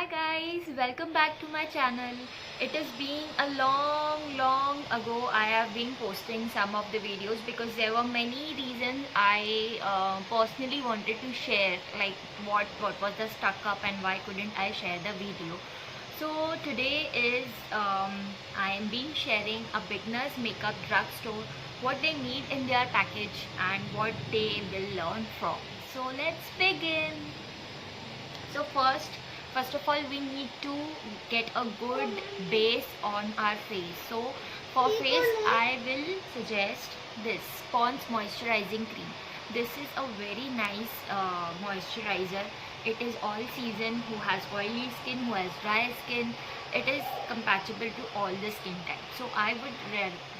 Hi guys, welcome back to my channel. It has been a long ago I have been posting some of the videos because there were many reasons I personally wanted to share, like what was the stuck up and why couldn't I share the video. So today is I am being sharing a beginner's makeup drugstore, what they need in their package and what they will learn from. So let's begin. So first of all, we need to get a good base on our face. So for face, I will suggest this Pond's moisturizing cream. This is a very nice moisturizer. It is all season, who has oily skin, who has dry skin. It is compatible to all the skin types. So I would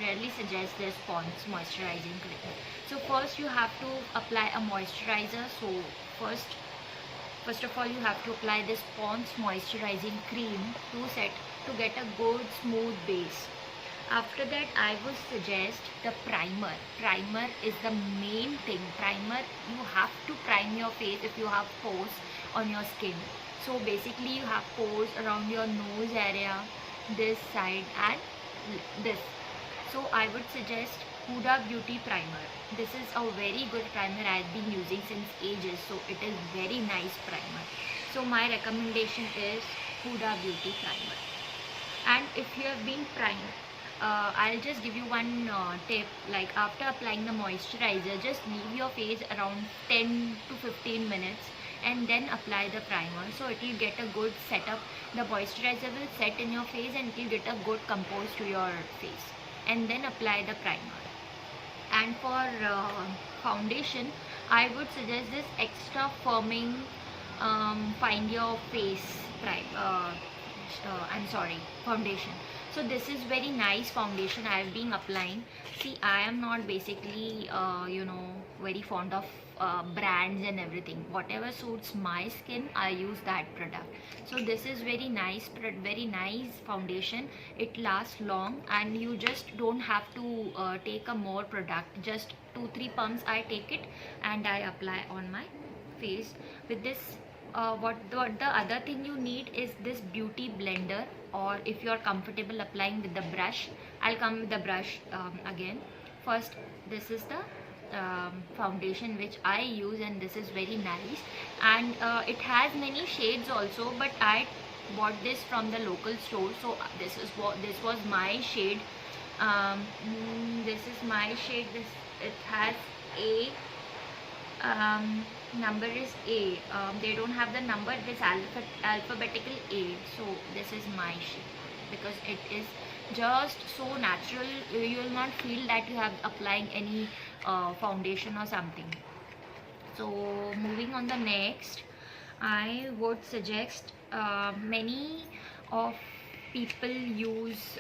rarely suggest this Pond's moisturizing cream. So first you have to apply a moisturizer. So First of all, you have to apply this Pond's moisturizing cream to get a good smooth base. After that, I would suggest the primer. Primer is the main thing. Primer, you have to prime your face if you have pores on your skin. So basically, you have pores around your nose area, this side and this. So I would suggest Huda Beauty Primer. This is a very good primer I have been using since ages. So it is very nice primer. So my recommendation is Huda Beauty Primer. And if you have been primed, I'll just give you one tip. Like after applying the moisturizer, just leave your face around 10 to 15 minutes and then apply the primer. So it will get a good setup. The moisturizer will set in your face and it will get a good compose to your face. And then apply the primer. And for foundation, I would suggest this extra firming find your face foundation. So this is very nice foundation I have been applying. See, I am not basically very fond of brands and everything. Whatever suits my skin, I use that product. So this is very nice foundation. It lasts long and you just don't have to take a more product. Just 2-3 pumps I take it and I apply on my face. With this, what the other thing you need is this beauty blender, or if you are comfortable applying with the brush, I'll come with the brush again. First, this is the foundation which I use and this is very nice, and it has many shades also, but I bought this from the local store. So this was my shade. This is my shade. It has a number is A. They don't have the number, it is alphabetical A. So this is my shade because it is just so natural. You will not feel that you have applying any foundation or something. So moving on the next, I would suggest many of people use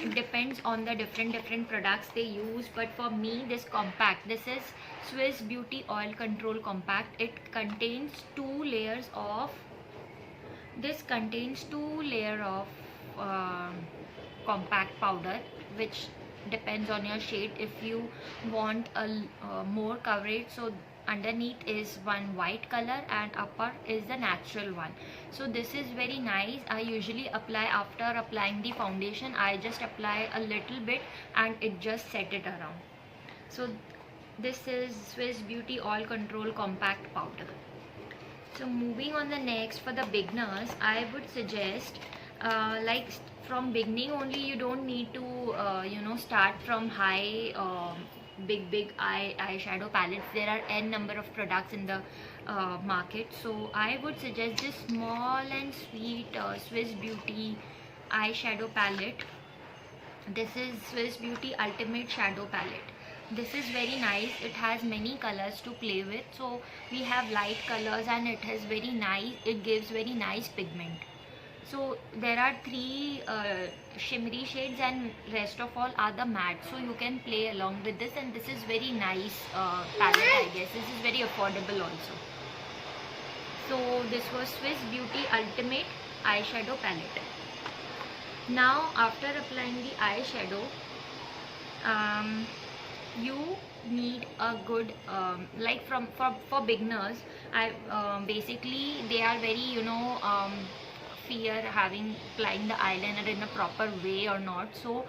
it depends on the different products they use, but for me this compact, this is Swiss Beauty Oil Control Compact. It contains two layers of compact powder, which depends on your shade. If you want a more coverage, so underneath is one white color and upper is the natural one. So this is very nice. I usually apply after applying the foundation. I just apply a little bit and it just set it around. So this is Swiss Beauty Oil Control Compact Powder. So moving on the next, for the beginners, I would suggest like from beginning only, you don't need to start from high big eyeshadow palettes. There are n number of products in the market. So I would suggest this small and sweet Swiss Beauty eyeshadow palette. This is Swiss Beauty Ultimate Shadow Palette. This is very nice. It has many colors to play with. So we have light colors and it has very nice, it gives very nice pigment. So there are 3 shimmery shades and rest of all are the matte. So you can play along with this, and this is very nice palette, I guess. This is very affordable also. So this was Swiss Beauty Ultimate Eyeshadow Palette. Now after applying the eyeshadow, you need a good like for beginners. I basically they are very, you know, fear having applying the eyeliner in a proper way or not. So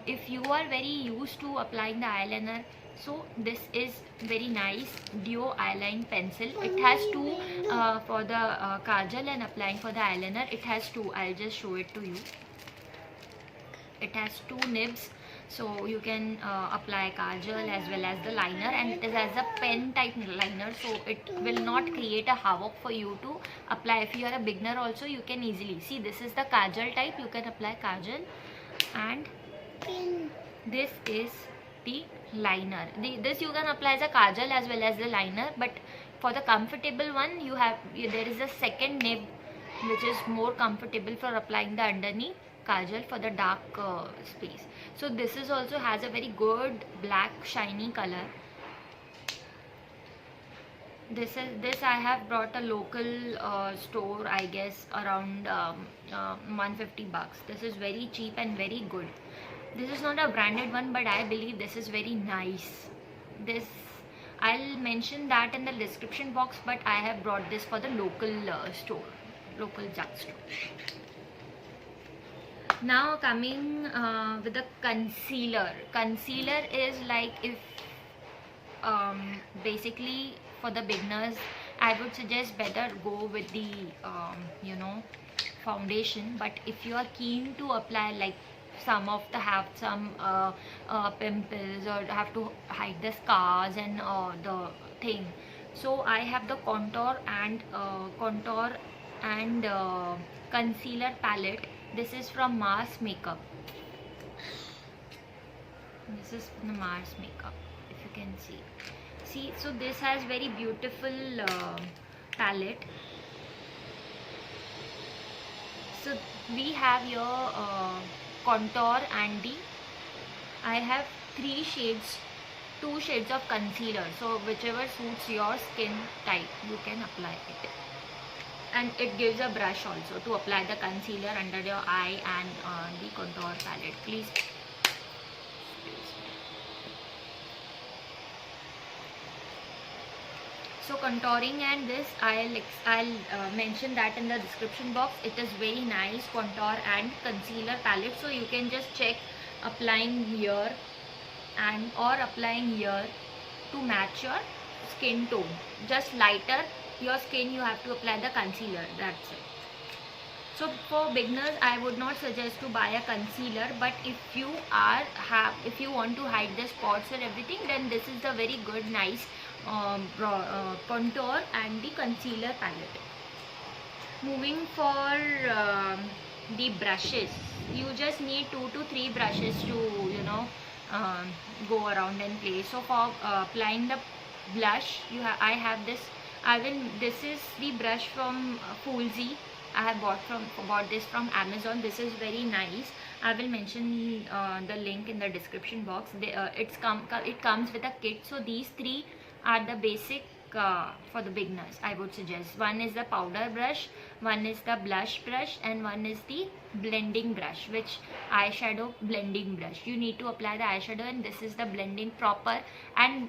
if you are very used to applying the eyeliner, so this is very nice duo eyeline pencil. It has two for the kajal and applying for the eyeliner. It has two. I'll just show it to you. It has two nibs, so you can apply kajal as well as the liner, and it is as a pen type liner, so it will not create a havoc for you to apply. If you are a beginner also, you can easily see. This is the kajal type. You can apply kajal, and this is the liner. This you can apply as a kajal as well as the liner, but for the comfortable one, you have, there is a second nib which is more comfortable for applying the underneath kajal for the dark space. So this is also has a very good black shiny color. This I have brought a local store, I guess around 150 bucks. This is very cheap and very good. This is not a branded one, but I believe this is very nice. This I'll mention that in the description box, but I have brought this for the local store, local drugstore. Now coming with the concealer. Concealer is like, if basically for the beginners, I would suggest better go with the you know, foundation. But if you are keen to apply, like some of the have some pimples or have to hide the scars and the thing, so I have the contour and concealer palette. This is from Mars Makeup. This is the Mars Makeup, if you can see. So this has very beautiful palette. So we have your contour and I have 3 shades, 2 shades of concealer. So whichever suits your skin type, you can apply it. And it gives a brush also to apply the concealer under your eye and the contour palette. Please. So contouring and this, I'll mention that in the description box. It is very nice contour and concealer palette. So you can just check applying here and or applying here to match your skin tone. Just lighter your skin, you have to apply the concealer. That's it. So for beginners, I would not suggest to buy a concealer, but if you want to hide the spots and everything, then this is the very good nice contour and the concealer palette. Moving for the brushes, you just need 2 to 3 brushes to, you know, go around and play. So for applying the blush, I have this. This is the brush from Foolsy. I have bought this from Amazon. This is very nice. I will mention the link in the description box. It comes with a kit. So these 3 are the basic for the beginners, I would suggest. One is the powder brush, one is the blush brush, and one is the blending brush, which eyeshadow blending brush. You need to apply the eyeshadow, and this is the blending proper. And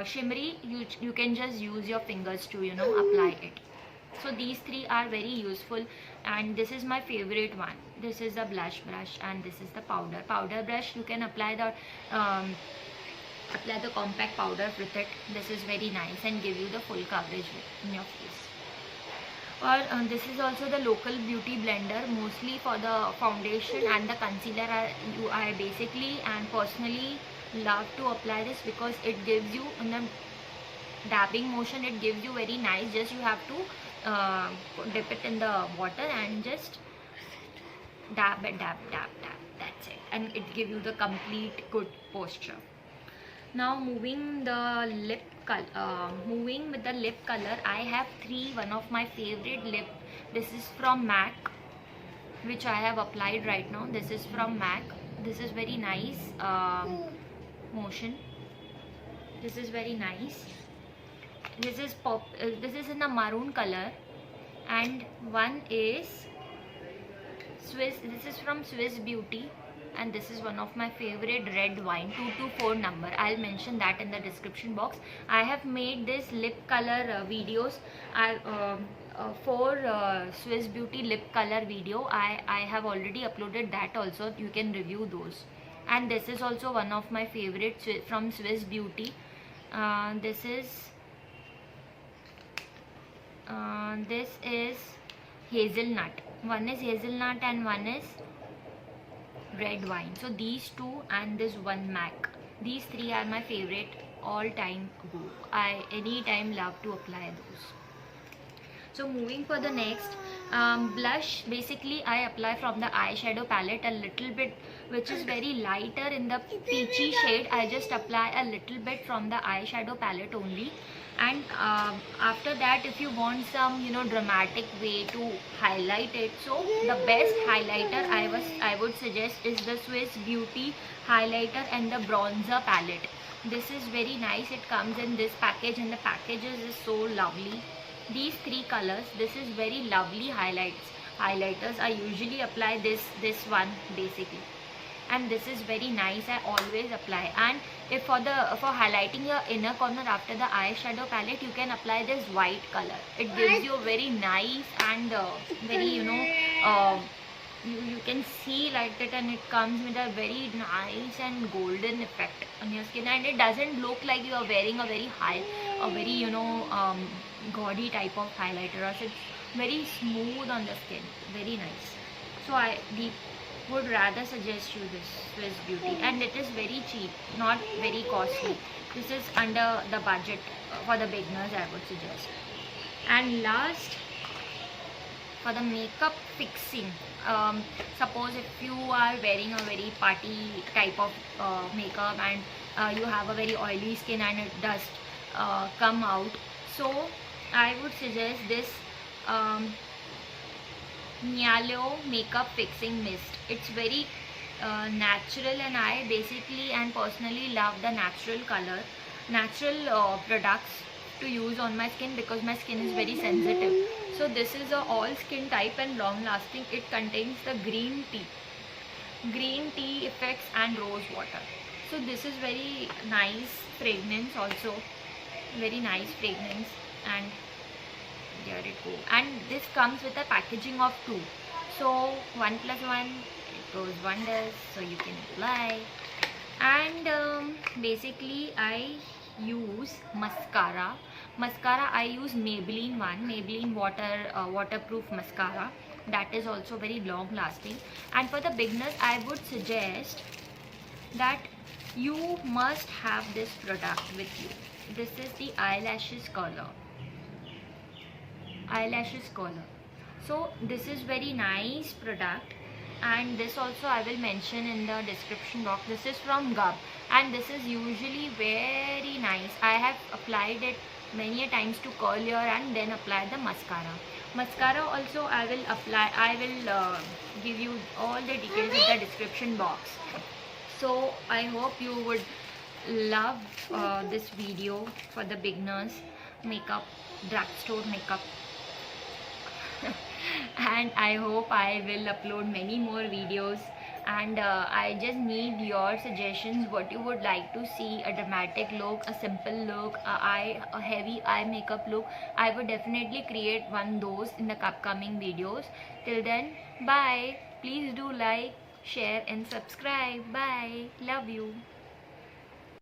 shimmery, you can just use your fingers to, you know, apply it. So these 3 are very useful, and this is my favorite one. This is the blush brush and this is the powder brush. You can apply the compact powder with it. This is very nice and give you the full coverage in your face. Or this is also the local beauty blender, mostly for the foundation and the concealer. I basically and personally love to apply this because it gives you, in the dabbing motion, it gives you very nice. Just you have to dip it in the water and just dab it, dab. That's it, and it gives you the complete good posture. Now moving with the lip color, I have 3. One of my favorite lip. This is from MAC, which I have applied right now. This is from MAC. This is very nice motion. This is very nice. This is this is in a maroon color, and one is Swiss. This is from Swiss Beauty, and this is one of my favorite red wine, 224 number. I'll mention that in the description box. I have made this lip color videos. For Swiss Beauty lip color video, I have already uploaded that also. You can review those. And this is also one of my favorites from Swiss Beauty. This is hazelnut. One is hazelnut and one is red wine. So these two and this one MAC. These three are my favorite all time go. I anytime love to apply those. So moving for the next blush, basically I apply from the eyeshadow palette a little bit, which is very lighter in the peachy shade. I just apply a little bit from the eyeshadow palette only. And after that, if you want some dramatic way to highlight it, so the best highlighter I would suggest is the Swiss Beauty highlighter and the bronzer palette. This is very nice. It comes in this package and the packages is so lovely. These three colors, this is very lovely highlighters. I usually apply this one basically, and this is very nice. I always apply. And if for highlighting your inner corner after the eyeshadow palette, you can apply this white color. It gives you a very nice and very you can see like that, and it comes with a very nice and golden effect on your skin, and it doesn't look like you are wearing a very very gaudy type of highlighter. Also, it's very smooth on the skin, very nice. So I would rather suggest you this Swiss Beauty, and it is very cheap, not very costly. This is under the budget for the beginners, I would suggest. And last, for the makeup fixing, suppose if you are wearing a very party type of makeup and you have a very oily skin and it does come out, so I would suggest this Mialo makeup fixing mist. It's very natural, and I basically and personally love the natural products to use on my skin, because my skin is very sensitive. So this is a all skin type and long lasting. It contains the green tea effects and rose water. So this is very nice fragrance, also very nice fragrance. And there it goes. And this comes with a packaging of 2, so 1 + 1, it goes wonders. So you can apply. And basically I use mascara. I use Maybelline one, Maybelline waterproof mascara. That is also very long lasting. And for the beginners, I would suggest that you must have this product with you. This is the eyelashes curler. So this is very nice product, and this also I will mention in the description box. This is from Gub, and this is usually very nice. I have applied it many a times to curl here and then apply the mascara also. I will give you all the details in the description box. So I hope you would love this video for the beginners makeup, drugstore makeup. And I hope I will upload many more videos, and I just need your suggestions, what you would like to see. A dramatic look, a simple look, a heavy eye makeup look. I would definitely create one those in the upcoming videos. Till then, bye. Please do like, share and subscribe. Bye. Love you.